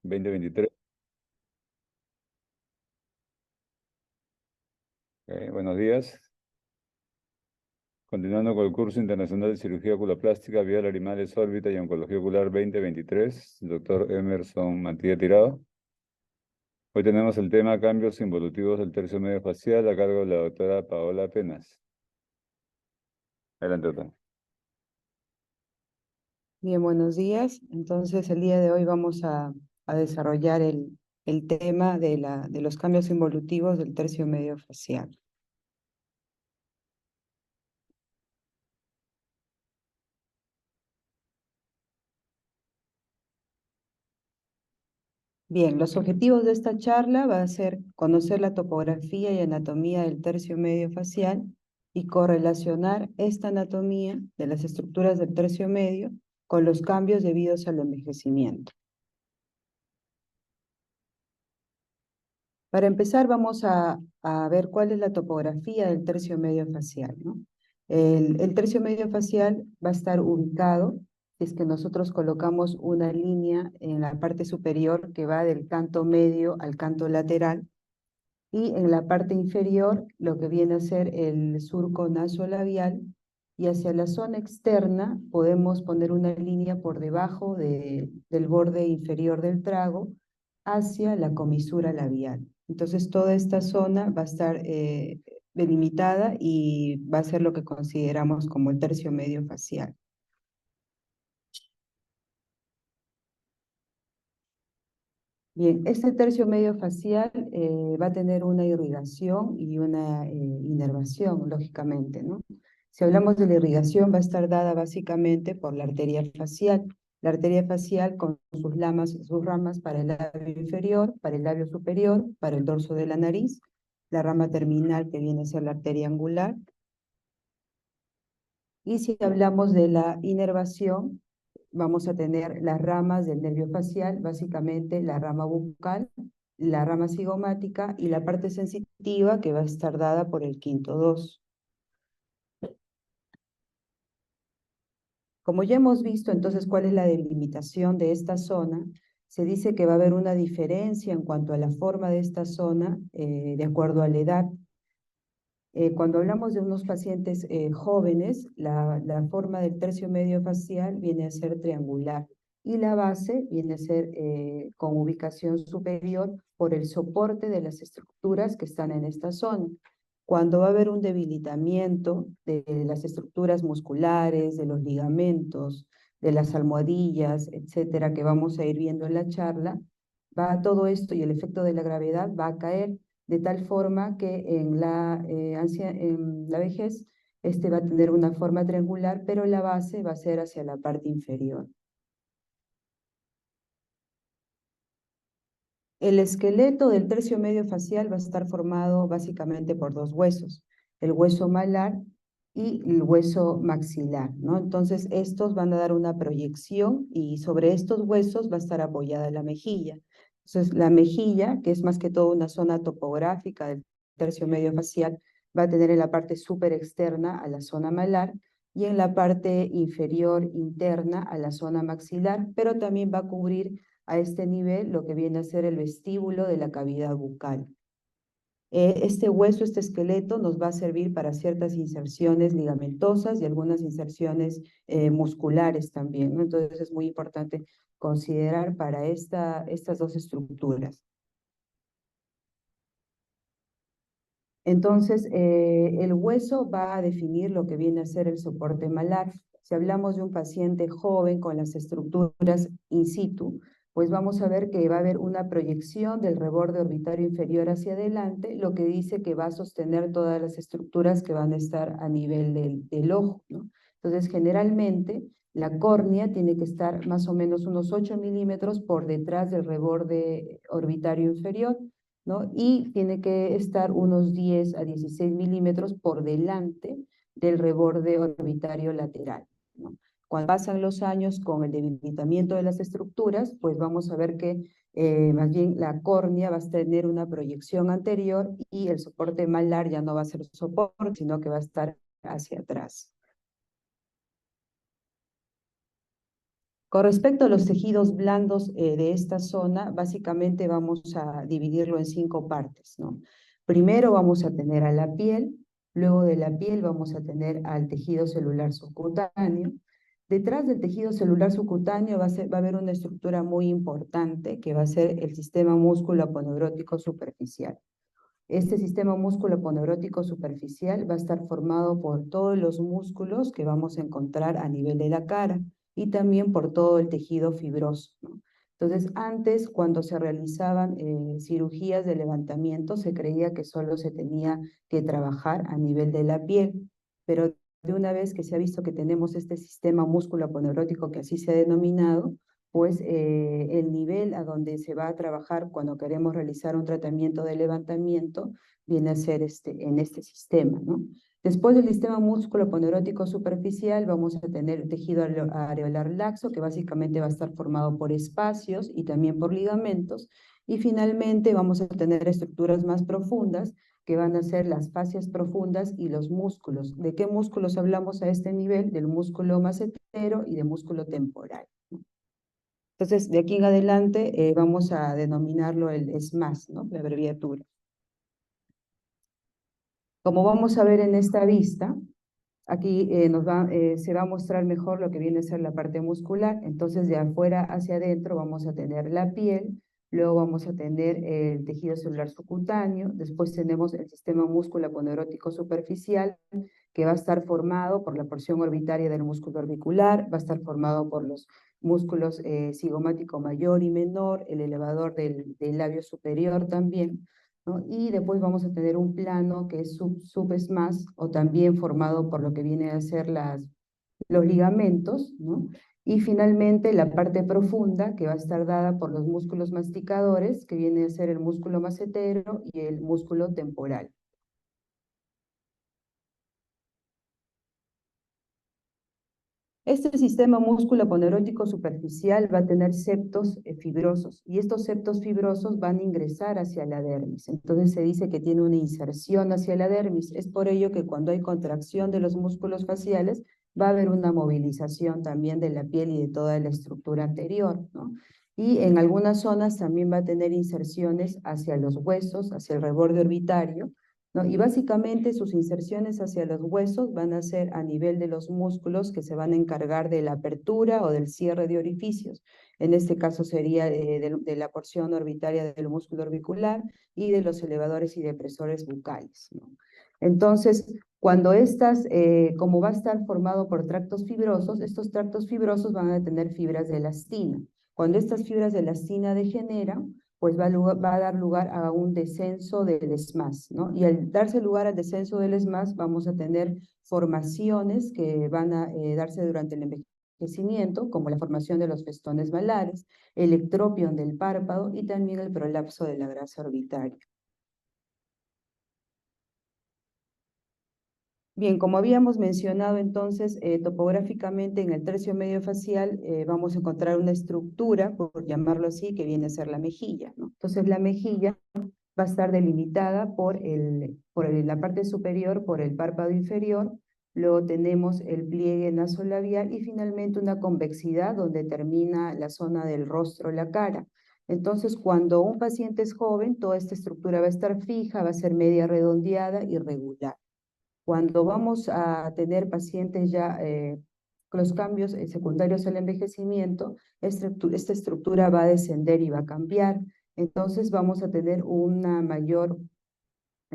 2023. Buenos días. Continuando con el curso internacional de cirugía oculoplástica, vía larimales, órbita y oncología ocular 2023, doctor Emerson Mantilla Tirado. Hoy tenemos el tema cambios involutivos del tercio medio facial a cargo de la doctora Paola Penas. Adelante, doctora. Bien, buenos días. Entonces, el día de hoy vamos a desarrollar el tema de los cambios involutivos del tercio medio facial. Bien, los objetivos de esta charla va a ser conocer la topografía y anatomía del tercio medio facial y correlacionar esta anatomía de las estructuras del tercio medio con los cambios debidos al envejecimiento. Para empezar, vamos a ver cuál es la topografía del tercio medio facial, ¿no? El tercio medio facial va a estar ubicado, si es que nosotros colocamos una línea en la parte superior que va del canto medio al canto lateral, y en la parte inferior lo que viene a ser el surco nasolabial, y hacia la zona externa podemos poner una línea por debajo del borde inferior del trago hacia la comisura labial. Entonces toda esta zona va a estar delimitada y va a ser lo que consideramos como el tercio medio facial. Bien, este tercio medio facial va a tener una irrigación y una inervación, lógicamente, ¿no? Si hablamos de la irrigación, va a estar dada básicamente por la arteria facial. La arteria facial con sus ramas para el labio inferior, para el labio superior, para el dorso de la nariz, la rama terminal que viene a ser la arteria angular. Y si hablamos de la inervación, vamos a tener las ramas del nervio facial, básicamente la rama bucal, la rama cigomática y la parte sensitiva que va a estar dada por el quinto dos. Como ya hemos visto entonces cuál es la delimitación de esta zona, se dice que va a haber una diferencia en cuanto a la forma de esta zona de acuerdo a la edad. Cuando hablamos de unos pacientes jóvenes, la forma del tercio medio facial viene a ser triangular y la base viene a ser con ubicación superior por el soporte de las estructuras que están en esta zona. Cuando va a haber un debilitamiento de las estructuras musculares, de los ligamentos, de las almohadillas, etcétera, que vamos a ir viendo en la charla, va todo esto y el efecto de la gravedad va a caer de tal forma que en la vejez este va a tener una forma triangular, pero la base va a ser hacia la parte inferior. El esqueleto del tercio medio facial va a estar formado básicamente por dos huesos, el hueso malar y el hueso maxilar, ¿no? Entonces estos van a dar una proyección y sobre estos huesos va a estar apoyada la mejilla. Entonces la mejilla, que es más que todo una zona topográfica del tercio medio facial, va a tener en la parte súper externa a la zona malar y en la parte inferior interna a la zona maxilar, pero también va a cubrir a este nivel lo que viene a ser el vestíbulo de la cavidad bucal. Este hueso, este esqueleto, nos va a servir para ciertas inserciones ligamentosas y algunas inserciones musculares también, ¿no? Entonces es muy importante considerar para estas dos estructuras. Entonces, el hueso va a definir lo que viene a ser el soporte malar. Si hablamos de un paciente joven con las estructuras in situ, pues vamos a ver que va a haber una proyección del reborde orbitario inferior hacia adelante, lo que dice que va a sostener todas las estructuras que van a estar a nivel del ojo, ¿no? Entonces, generalmente, la córnea tiene que estar más o menos unos 8 milímetros por detrás del reborde orbitario inferior, ¿no? Y tiene que estar unos 10 a 16 milímetros por delante del reborde orbitario lateral, ¿no? Cuando pasan los años con el debilitamiento de las estructuras, pues vamos a ver que más bien la córnea va a tener una proyección anterior y el soporte malar ya no va a ser soporte, sino que va a estar hacia atrás. Con respecto a los tejidos blandos de esta zona, básicamente vamos a dividirlo en 5 partes, ¿no? Primero vamos a tener a la piel, luego de la piel vamos a tener al tejido celular subcutáneo. Detrás del tejido celular subcutáneo va a haber una estructura muy importante que va a ser el sistema músculo aponeurótico superficial. Este sistema músculo aponeurótico superficial va a estar formado por todos los músculos que vamos a encontrar a nivel de la cara y también por todo el tejido fibroso, ¿no? Entonces, antes, cuando se realizaban cirugías de levantamiento, se creía que solo se tenía que trabajar a nivel de la piel, pero de una vez que se ha visto que tenemos este sistema músculo aponeurótico, que así se ha denominado, pues el nivel a donde se va a trabajar cuando queremos realizar un tratamiento de levantamiento viene a ser en este sistema, ¿no? Después del sistema músculo aponeurótico superficial vamos a tener tejido areolar laxo, que básicamente va a estar formado por espacios y también por ligamentos, y finalmente vamos a tener estructuras más profundas, que van a ser las fascias profundas y los músculos. ¿De qué músculos hablamos a este nivel? Del músculo macetero y del músculo temporal. Entonces, de aquí en adelante vamos a denominarlo el SMAS, ¿no? La abreviatura. Como vamos a ver en esta vista, aquí se va a mostrar mejor lo que viene a ser la parte muscular. Entonces, de afuera hacia adentro vamos a tener la piel, luego vamos a tener el tejido celular subcutáneo, después tenemos el sistema músculo aponeurótico superficial, que va a estar formado por la porción orbitaria del músculo orbicular, va a estar formado por los músculos cigomático mayor y menor, el elevador del labio superior también, ¿no? Y después vamos a tener un plano que es subesmas, o también formado por lo que viene a ser los ligamentos, ¿no? Y finalmente la parte profunda, que va a estar dada por los músculos masticadores, que viene a ser el músculo macetero y el músculo temporal. Este sistema músculo aponeurótico superficial va a tener septos fibrosos, y estos septos fibrosos van a ingresar hacia la dermis. Entonces se dice que tiene una inserción hacia la dermis. Es por ello que cuando hay contracción de los músculos faciales, va a haber una movilización también de la piel y de toda la estructura anterior, ¿no? Y en algunas zonas también va a tener inserciones hacia los huesos, hacia el reborde orbitario, ¿no? Y básicamente sus inserciones hacia los huesos van a ser a nivel de los músculos que se van a encargar de la apertura o del cierre de orificios. En este caso sería de la porción orbitaria del músculo orbicular y de los elevadores y depresores bucales, ¿no? Entonces, cuando como va a estar formado por tractos fibrosos, estos tractos fibrosos van a tener fibras de elastina. Cuando estas fibras de elastina degeneran, pues va a dar lugar a un descenso del SMAS, ¿no? Y al darse lugar al descenso del SMAS, vamos a tener formaciones que van a darse durante el envejecimiento, como la formación de los festones malares, el ectropion del párpado y también el prolapso de la grasa orbitaria. Bien, como habíamos mencionado entonces, topográficamente en el tercio medio facial vamos a encontrar una estructura, por llamarlo así, que viene a ser la mejilla, ¿no? Entonces la mejilla va a estar delimitada la parte superior por el párpado inferior, luego tenemos el pliegue nasolabial y finalmente una convexidad donde termina la zona del rostro, la cara. Entonces, cuando un paciente es joven, toda esta estructura va a estar fija, va a ser media redondeada y regular. Cuando vamos a tener pacientes ya con los cambios secundarios al envejecimiento, esta estructura va a descender y va a cambiar. Entonces vamos a tener una mayor,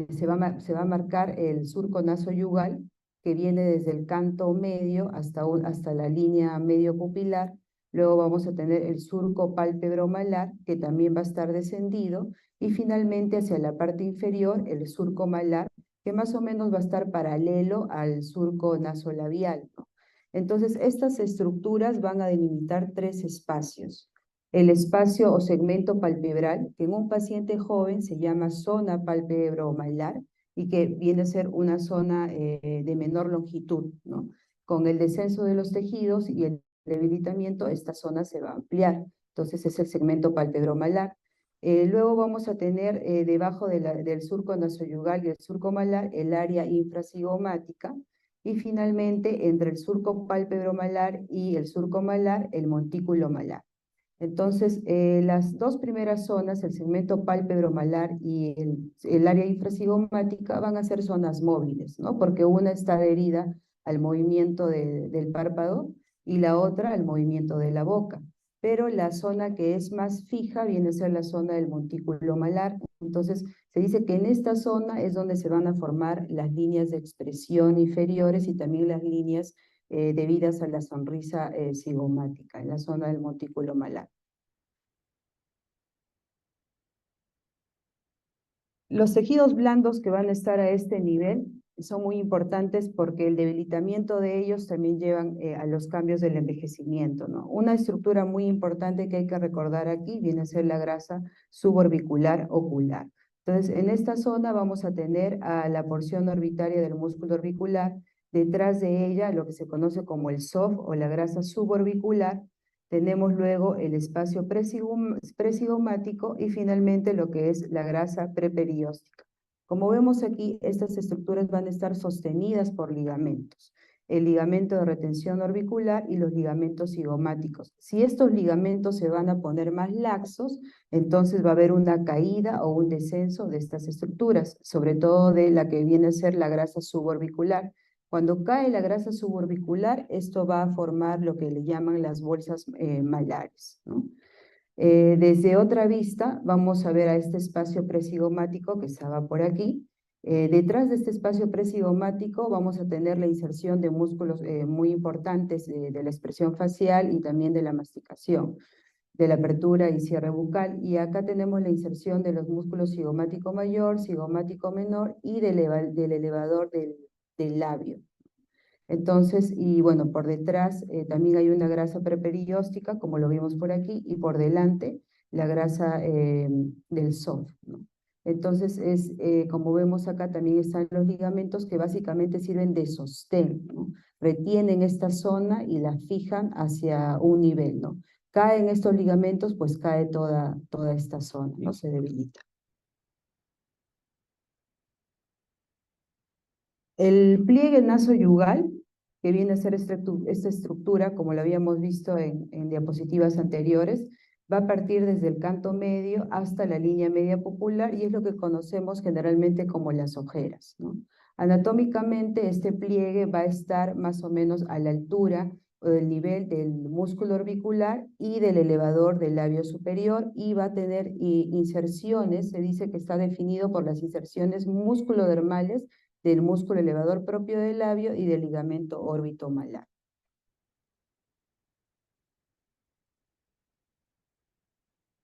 se va a marcar el surco nasoyugal, que viene desde el canto medio hasta la línea medio pupilar. Luego vamos a tener el surco pálpebro-malar, que también va a estar descendido, y finalmente hacia la parte inferior el surco malar, que más o menos va a estar paralelo al surco nasolabial, ¿no? Entonces, estas estructuras van a delimitar 3 espacios. El espacio o segmento palpebral, que en un paciente joven se llama zona palpebromalar y que viene a ser una zona de menor longitud, ¿no? Con el descenso de los tejidos y el debilitamiento, esta zona se va a ampliar. Entonces, es el segmento palpebromalar. Luego vamos a tener debajo del surco nasoyugal y el surco malar el área infracigomática, y finalmente entre el surco pálpebro-malar y el surco malar, el montículo malar. Entonces, las dos primeras zonas, el segmento pálpebro-malar y el área infracigomática, van a ser zonas móviles, ¿no? Porque una está adherida al movimiento del párpado y la otra al movimiento de la boca. Pero la zona que es más fija viene a ser la zona del montículo malar. Entonces, se dice que en esta zona es donde se van a formar las líneas de expresión inferiores y también las líneas debidas a la sonrisa cigomática, en la zona del montículo malar. Los tejidos blandos que van a estar a este nivel son muy importantes porque el debilitamiento de ellos también llevan a los cambios del envejecimiento, ¿no? Una estructura muy importante que hay que recordar aquí viene a ser la grasa suborbicular ocular. Entonces, en esta zona vamos a tener a la porción orbitaria del músculo orbicular, detrás de ella lo que se conoce como el SOF o la grasa suborbicular. Tenemos luego el espacio presigomático y finalmente lo que es la grasa preperióstica. Como vemos aquí, estas estructuras van a estar sostenidas por ligamentos. El ligamento de retención orbicular y los ligamentos cigomáticos. Si estos ligamentos se van a poner más laxos, entonces va a haber una caída o un descenso de estas estructuras, sobre todo de la que viene a ser la grasa suborbicular. Cuando cae la grasa suborbicular, esto va a formar lo que le llaman las bolsas malares, ¿no? Desde otra vista, vamos a ver a este espacio presigomático que estaba por aquí. Detrás de este espacio presigomático vamos a tener la inserción de músculos muy importantes de la expresión facial y también de la masticación, de la apertura y cierre bucal. Y acá tenemos la inserción de los músculos cigomático mayor, cigomático menor y del elevador del labio. Entonces, y bueno, por detrás también hay una grasa preperióstica, como lo vimos por aquí, y por delante la grasa del SOF, ¿no? Entonces, como vemos acá, también están los ligamentos que básicamente sirven de sostén, ¿no? Retienen esta zona y la fijan hacia un nivel, ¿no? Caen estos ligamentos, pues cae toda esta zona, ¿no? Se debilita. El pliegue nasoyugal, que viene a ser esta estructura, como lo habíamos visto en diapositivas anteriores, va a partir desde el canto medio hasta la línea media popular y es lo que conocemos generalmente como las ojeras, ¿no? Anatómicamente, este pliegue va a estar más o menos a la altura o del nivel del músculo orbicular y del elevador del labio superior y va a tener inserciones, se dice que está definido por las inserciones musculodermales del músculo elevador propio del labio y del ligamento órbito-malar.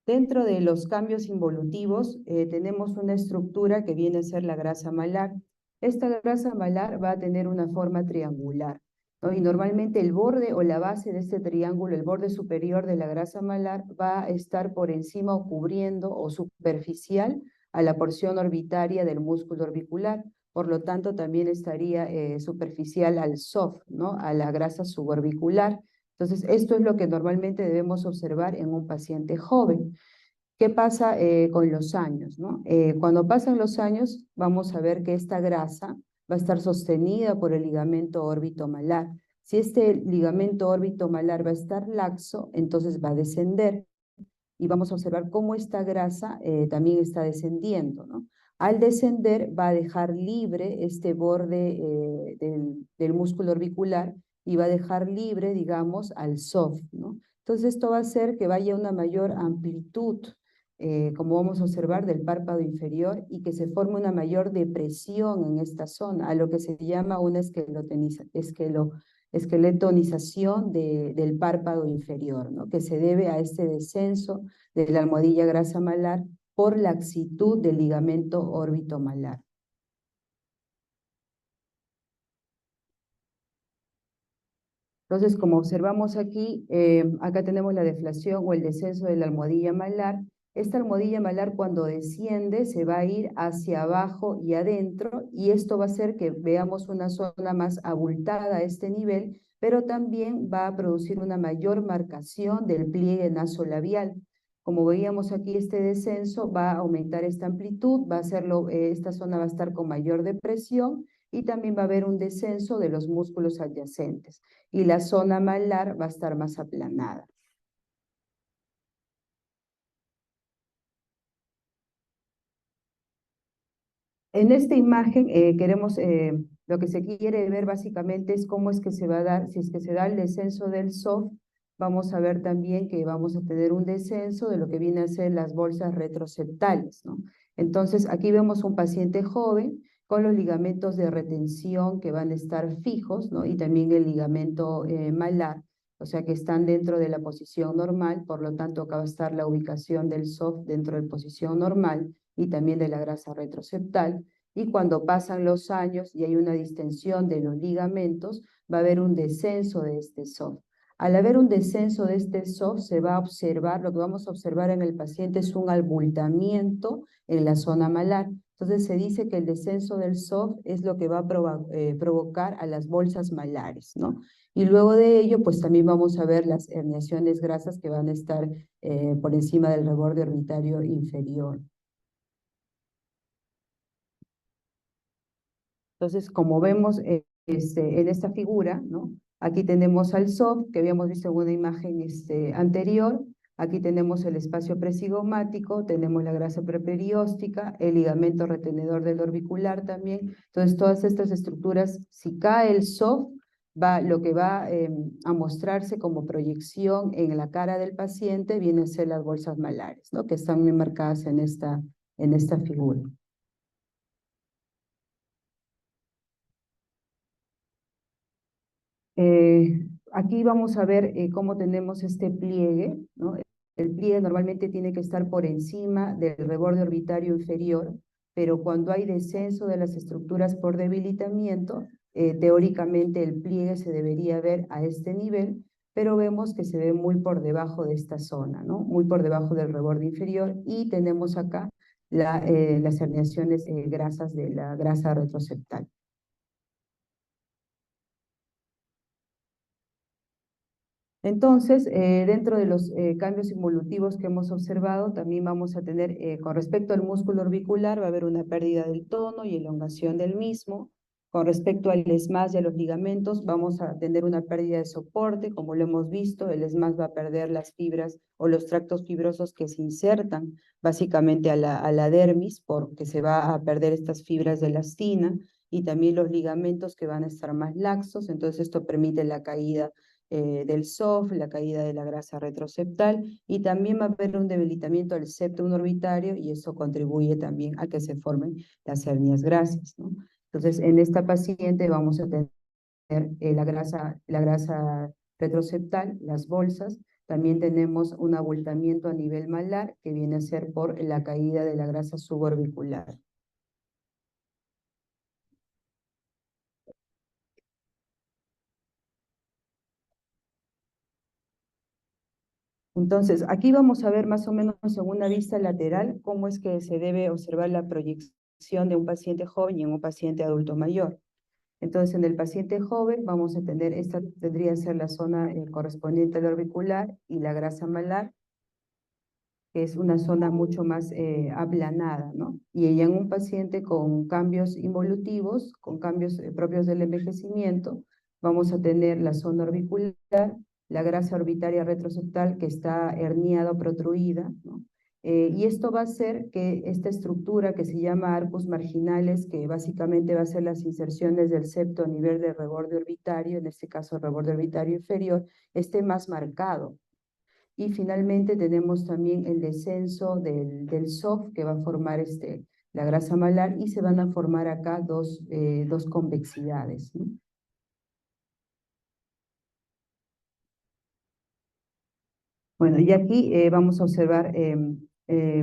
Dentro de los cambios involutivos tenemos una estructura que viene a ser la grasa malar. Esta grasa malar va a tener una forma triangular, ¿no? Y normalmente el borde o la base de este triángulo, el borde superior de la grasa malar, va a estar por encima o cubriendo o superficial a la porción orbitaria del músculo orbicular. Por lo tanto, también estaría superficial al SOF, ¿no? A la grasa suborbicular. Entonces, esto es lo que normalmente debemos observar en un paciente joven. ¿Qué pasa con los años, ¿no? Cuando pasan los años, vamos a ver que esta grasa va a estar sostenida por el ligamento órbito-malar. Si este ligamento órbito-malar va a estar laxo, entonces va a descender y vamos a observar cómo esta grasa también está descendiendo, ¿no? Al descender va a dejar libre este borde del músculo orbicular y va a dejar libre, digamos, al SOF, ¿no? Entonces esto va a hacer que vaya una mayor amplitud, como vamos a observar, del párpado inferior y que se forme una mayor depresión en esta zona, a lo que se llama una esqueletonización del párpado inferior, ¿no? Que se debe a este descenso de la almohadilla grasa malar por laxitud del ligamento órbito-malar. Entonces, como observamos aquí, acá tenemos la deflación o el descenso de la almohadilla malar. Esta almohadilla malar cuando desciende se va a ir hacia abajo y adentro y esto va a hacer que veamos una zona más abultada a este nivel, pero también va a producir una mayor marcación del pliegue nasolabial. Como veíamos aquí, este descenso va a aumentar esta amplitud, va a hacerlo, esta zona va a estar con mayor depresión y también va a haber un descenso de los músculos adyacentes y la zona malar va a estar más aplanada. En esta imagen lo que se quiere ver básicamente es cómo es que se va a dar, si es que se da el descenso del soft, vamos a ver también que vamos a tener un descenso de lo que viene a ser las bolsas retroseptales, ¿no? Entonces, aquí vemos un paciente joven con los ligamentos de retención que van a estar fijos, ¿no? Y también el ligamento malar, o sea que están dentro de la posición normal, por lo tanto acá va a estar la ubicación del soft dentro de la posición normal y también de la grasa retroseptal, y cuando pasan los años y hay una distensión de los ligamentos, va a haber un descenso de este soft. Al haber un descenso de este soft, se va a observar, lo que vamos a observar en el paciente es un abultamiento en la zona malar. Entonces se dice que el descenso del soft es lo que va a provocar a las bolsas malares, ¿no? Y luego de ello, pues también vamos a ver las herniaciones grasas que van a estar por encima del reborde orbitario inferior. Entonces, como vemos en esta figura, ¿no? Aquí tenemos al soft, que habíamos visto en una imagen anterior. Aquí tenemos el espacio presigomático, tenemos la grasa preperióstica, el ligamento retenedor del orbicular también. Entonces, todas estas estructuras, si cae el soft, lo que va a mostrarse como proyección en la cara del paciente vienen a ser las bolsas malares, ¿no? Que están bien marcadas en esta figura. Aquí vamos a ver cómo tenemos este pliegue, ¿no? El pliegue normalmente tiene que estar por encima del reborde orbitario inferior, pero cuando hay descenso de las estructuras por debilitamiento, teóricamente el pliegue se debería ver a este nivel, pero vemos que se ve muy por debajo de esta zona, ¿no? Muy por debajo del reborde inferior, y tenemos acá las herniaciones grasas de la grasa retroseptal. Entonces, dentro de los cambios involutivos que hemos observado, también vamos a tener, con respecto al músculo orbicular, va a haber una pérdida del tono y elongación del mismo. Con respecto al ESMAS y a los ligamentos, vamos a tener una pérdida de soporte, como lo hemos visto. El ESMAS va a perder las fibras o los tractos fibrosos que se insertan básicamente a la dermis, porque se va a perder estas fibras de elastina, y también los ligamentos que van a estar más laxos. Entonces esto permite la caída del soft, la caída de la grasa retroseptal, y también va a haber un debilitamiento del septum orbitario, y eso contribuye también a que se formen las hernias grasas, ¿no? Entonces, en esta paciente vamos a tener la grasa retroseptal, las bolsas. También tenemos un abultamiento a nivel malar, que viene a ser por la caída de la grasa suborbicular. Entonces, aquí vamos a ver más o menos en una vista lateral cómo es que se debe observar la proyección de un paciente joven y en un paciente adulto mayor. Entonces, en el paciente joven vamos a tener, esta tendría que ser la zona correspondiente al orbicular y la grasa malar, que es una zona mucho más aplanada, ¿no? Y en un paciente con cambios involutivos, con cambios propios del envejecimiento, vamos a tener la zona orbicular, la grasa orbitaria retroseptal que está herniada o protruida, ¿no? Y esto va a hacer que esta estructura que se llama arcos marginales, que básicamente va a ser las inserciones del septo a nivel del reborde orbitario, en este caso el reborde orbitario inferior, esté más marcado. Y finalmente tenemos también el descenso del soft, que va a formar la grasa malar, y se van a formar acá dos convexidades, ¿no? Bueno, y aquí vamos a observar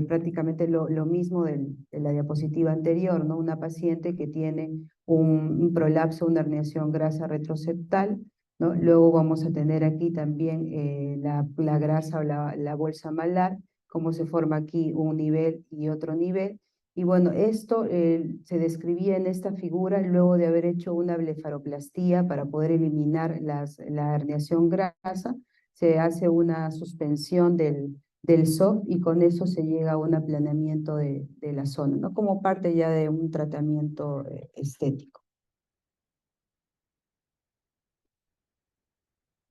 prácticamente lo mismo de la diapositiva anterior, ¿no? Una paciente que tiene un prolapso, una herniación grasa retroseptal, ¿no? Luego vamos a tener aquí también la grasa o la bolsa malar, cómo se forma aquí un nivel y otro nivel. Y bueno, esto se describía en esta figura luego de haber hecho una blefaroplastía para poder eliminar la herniación grasa. Se hace una suspensión del soft, y con eso se llega a un aplanamiento de la zona, ¿no? Como parte ya de un tratamiento estético.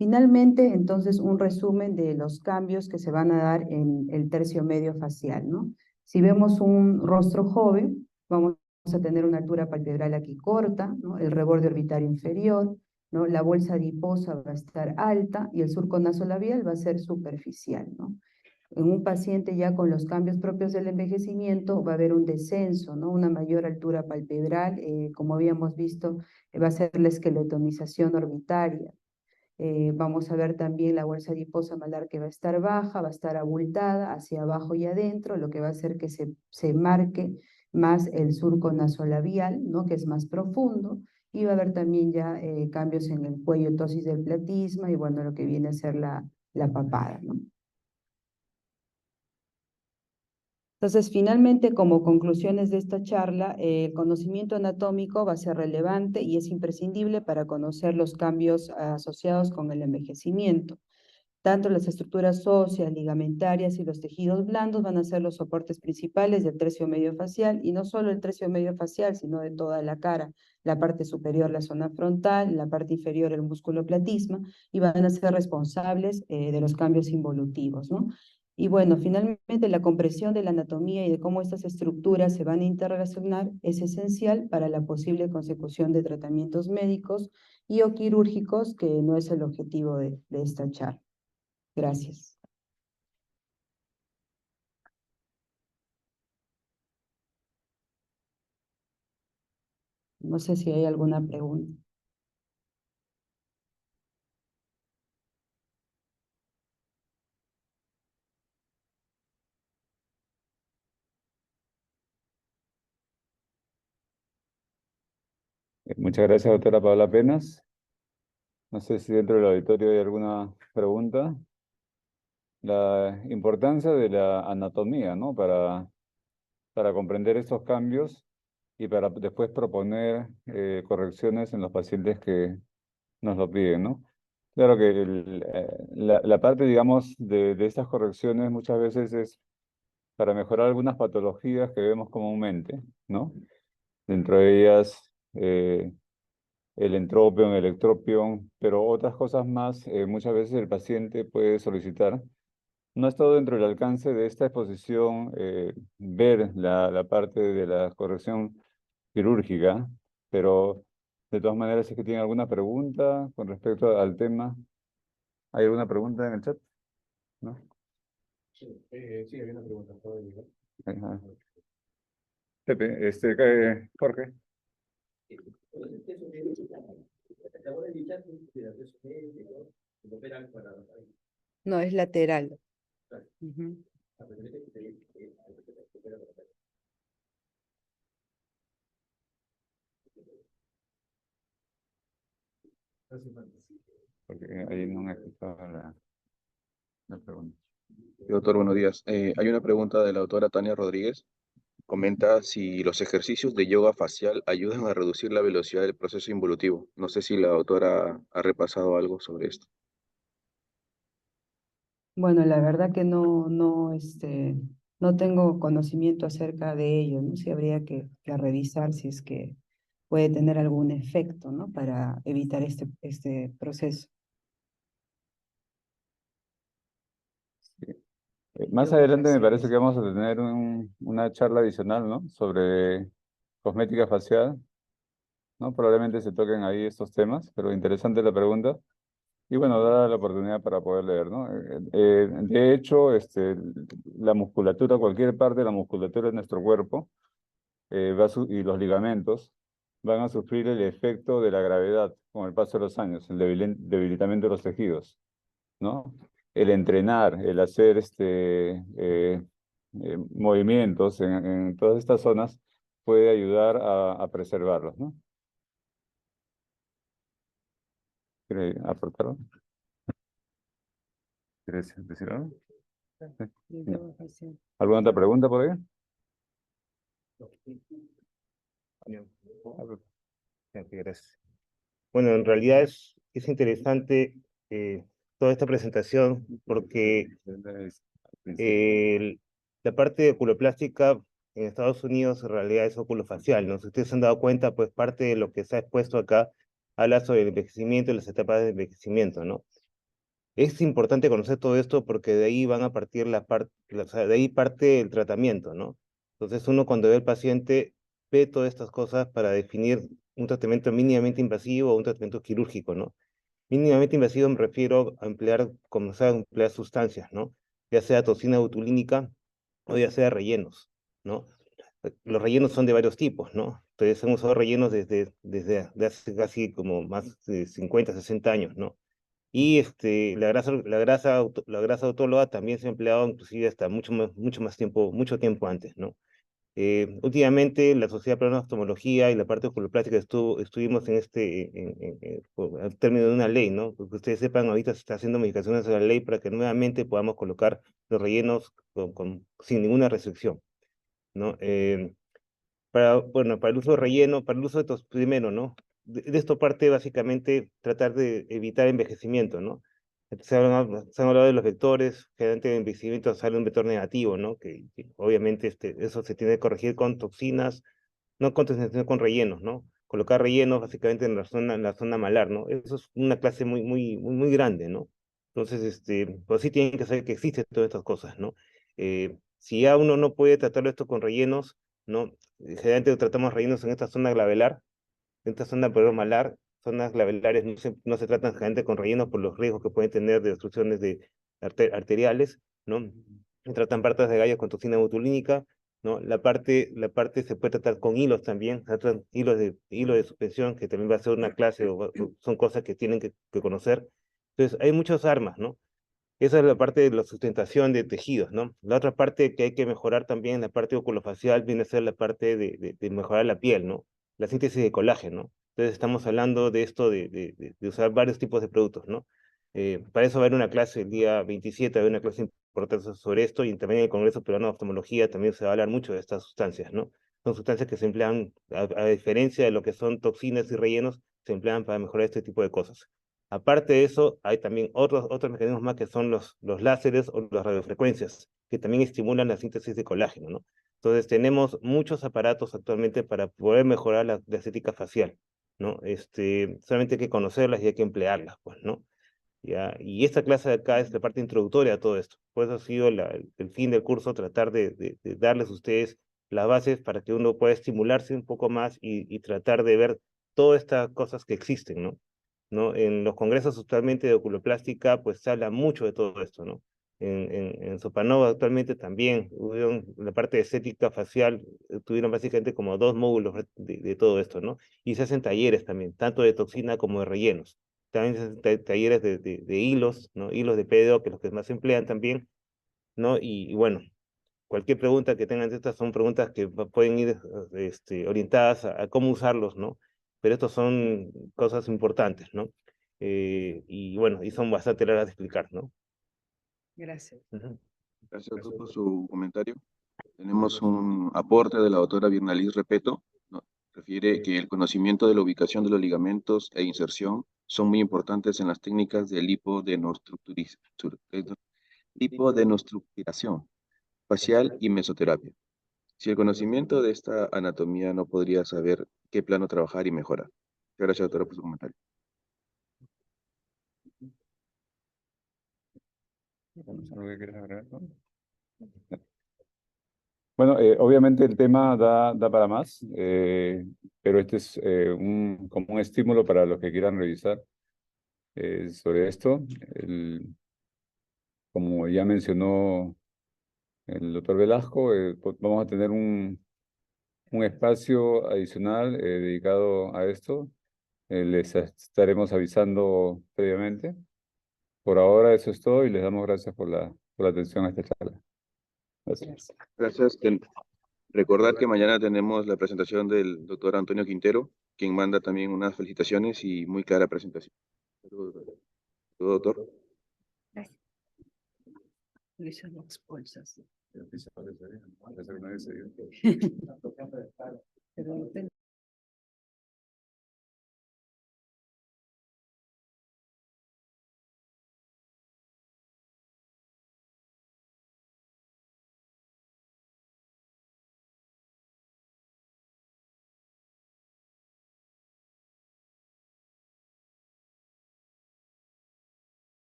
Finalmente, entonces, un resumen de los cambios que se van a dar en el tercio medio facial, ¿no? Si vemos un rostro joven, vamos a tener una altura palpebral aquí corta, ¿no? El reborde orbitario inferior, ¿no? La bolsa adiposa va a estar alta y el surco nasolabial va a ser superficial, ¿no? En un paciente ya con los cambios propios del envejecimiento va a haber un descenso, ¿no? Una mayor altura palpebral, como habíamos visto, va a ser la esqueletonización orbitaria. Vamos a ver también la bolsa adiposa malar que va a estar baja, va a estar abultada hacia abajo y adentro, lo que va a hacer que se marque más el surco nasolabial, ¿no? Que es más profundo, y va a haber también ya cambios en el cuello, tosis del platisma y bueno, lo que viene a ser la papada, ¿no? Entonces, finalmente, como conclusiones de esta charla, el conocimiento anatómico va a ser relevante y es imprescindible para conocer los cambios asociados con el envejecimiento. Tanto las estructuras óseas, ligamentarias y los tejidos blandos van a ser los soportes principales del tercio medio facial, y no solo el tercio medio facial, sino de toda la cara, la parte superior, la zona frontal, la parte inferior, el músculo platisma, y van a ser responsables de los cambios involutivos, ¿no? Y bueno, finalmente la comprensión de la anatomía y de cómo estas estructuras se van a interrelacionar es esencial para la posible consecución de tratamientos médicos y o quirúrgicos, que no es el objetivo de esta charla. Gracias. No sé si hay alguna pregunta. Muchas gracias, doctora Paola Penas. No sé si dentro del auditorio hay alguna pregunta. La importancia de la anatomía, ¿no? Para comprender estos cambios y para después proponer correcciones en los pacientes que nos lo piden, ¿no? Claro que la parte, digamos, de estas correcciones muchas veces es para mejorar algunas patologías que vemos comúnmente, ¿no? Dentro de ellas, el entropión, el ectropión, pero otras cosas más, muchas veces el paciente puede solicitar. No ha estado dentro del alcance de esta exposición ver la parte de la corrección quirúrgica, pero de todas maneras, si es que tiene alguna pregunta con respecto al tema. ¿Hay alguna pregunta en el chat? ¿No? Sí, había una pregunta. ¿Puedo llegar? Ajá. Pepe, Jorge. No, es lateral. Ujú. Porque ahí no me escuchaba la pregunta. Doctor, buenos días. Hay una pregunta de la doctora Tania Rodríguez. Comenta si los ejercicios de yoga facial ayudan a reducir la velocidad del proceso involutivo. No sé si la doctora ha repasado algo sobre esto. Bueno, la verdad que no tengo conocimiento acerca de ello, ¿no? Sí habría que revisar si es que puede tener algún efecto, ¿no? Para evitar este proceso. Más adelante me parece que vamos a tener una charla adicional, ¿no? Sobre cosmética facial, ¿no? Probablemente se toquen ahí estos temas, pero interesante la pregunta. Y bueno, da la oportunidad para poder leer, ¿no? De hecho, la musculatura, cualquier parte de la musculatura de nuestro cuerpo y los ligamentos van a sufrir el efecto de la gravedad con el paso de los años, el debilitamiento de los tejidos, ¿no? El entrenar, el hacer movimientos en todas estas zonas puede ayudar a preservarlos, ¿no? ¿Quiere aportar algo? ¿Quieres decir algo? No. ¿Alguna otra pregunta por ahí? Ok, gracias. Bueno, en realidad es interesante toda esta presentación porque el- la parte de oculoplástica en Estados Unidos en realidad es oculofacial, ¿no? Si ustedes se han dado cuenta, pues parte de lo que se ha expuesto acá habla sobre el envejecimiento y las etapas de envejecimiento, ¿no? Es importante conocer todo esto porque de ahí van a partir o sea, de ahí parte el tratamiento, ¿no? Entonces uno cuando ve al paciente ve todas estas cosas para definir un tratamiento mínimamente invasivo o un tratamiento quirúrgico, ¿no? Mínimamente invasivo me refiero a emplear, comenzar a emplear sustancias, ¿no? Ya sea toxina botulínica o ya sea rellenos, ¿no? Los rellenos son de varios tipos, ¿no? Entonces hemos usado rellenos desde de hace casi como más de 50, 60 años, ¿no? Y la grasa autóloga también se ha empleado inclusive hasta mucho tiempo antes, ¿no? Últimamente la Sociedad Peruana de Oftalmología y la parte oculoplástica estuvimos al término de una ley, ¿no? Porque ustedes sepan, ahorita se está haciendo modificaciones a la ley para que nuevamente podamos colocar los rellenos sin ninguna restricción, ¿no? Bueno, para el uso de relleno, para el uso de estos primero, ¿no? De esto parte básicamente tratar de evitar envejecimiento, ¿no? Se han hablado de los vectores, generalmente de envejecimiento sale un vector negativo, ¿no? Que obviamente eso se tiene que corregir con toxinas, no con toxinas, sino con rellenos, ¿no? Colocar rellenos básicamente en la zona malar, ¿no? Eso es una clase muy grande, ¿no? Entonces, pues sí tienen que saber que existen todas estas cosas, ¿no? Si ya uno no puede tratarlo esto con rellenos, ¿no? Generalmente tratamos rellenos en esta zona glabelar, en esta zona malar, zonas glavelares no se tratan generalmente con rellenos por los riesgos que pueden tener de obstrucciones arteriales, ¿no? Se tratan partes de gallos con toxina botulínica, ¿no? La parte se puede tratar con hilos también, se tratan hilo de suspensión, que también va a ser una clase, o son cosas que tienen que conocer. Entonces, hay muchas armas, ¿no? Esa es la parte de la sustentación de tejidos, ¿no? La otra parte que hay que mejorar también, la parte oculofacial, viene a ser la parte de mejorar la piel, ¿no? La síntesis de colágeno. Entonces estamos hablando de esto de usar varios tipos de productos, ¿no? Para eso va a haber una clase el día 27, va a haber una clase importante sobre esto, y también en el Congreso Peruano de Oftalmología también se va a hablar mucho de estas sustancias, ¿no? Son sustancias que se emplean, a diferencia de lo que son toxinas y rellenos, se emplean para mejorar este tipo de cosas. Aparte de eso, hay también otros mecanismos más que son los láseres o las radiofrecuencias, que también estimulan la síntesis de colágeno, ¿no? Entonces, tenemos muchos aparatos actualmente para poder mejorar la estética facial, ¿no? Solamente hay que conocerlas y hay que emplearlas, pues, ¿no? ¿Ya? Y esta clase de acá es la parte introductoria a todo esto. Pues eso ha sido el fin del curso, tratar de darles a ustedes las bases para que uno pueda estimularse un poco más y tratar de ver todas estas cosas que existen, ¿no? ¿No? En los congresos actualmente de oculoplástica, pues se habla mucho de todo esto, ¿no? En Sopanova actualmente también, la parte de estética facial, tuvieron básicamente como 2 módulos de todo esto, ¿no? Y se hacen talleres también, tanto de toxina como de rellenos. También se hacen talleres de hilos, ¿no? Hilos de PDO, que es los que más se emplean también, ¿no? Y bueno, cualquier pregunta que tengan de estas son preguntas que pueden ir orientadas a cómo usarlos, ¿no? Pero estos son cosas importantes, ¿no? Y bueno, y son bastante largas de explicar, ¿no? Gracias. Ujú. Gracias, doctor, por su comentario. Tenemos un aporte de la doctora Virnalis Repeto, ¿no? Refiere que el conocimiento de la ubicación de los ligamentos e inserción son muy importantes en las técnicas de lipodenostructuración facial y mesoterapia. Si el conocimiento de esta anatomía no podría saber qué plano trabajar y mejorar. Gracias, doctora, por su comentario. ¿Algo que quieras agregar, no? Bueno, obviamente el tema da para más, pero este es como un estímulo para los que quieran revisar sobre esto. Como ya mencionó el doctor Velasco, vamos a tener un espacio adicional dedicado a esto. Les estaremos avisando previamente. Por ahora eso es todo y les damos gracias por la atención a esta charla. Gracias. Gracias. Recordar que mañana tenemos la presentación del doctor Antonio Quintero, quien manda también unas felicitaciones y muy clara presentación. Saludos, doctor. Gracias. Luisa no expulsas. Pero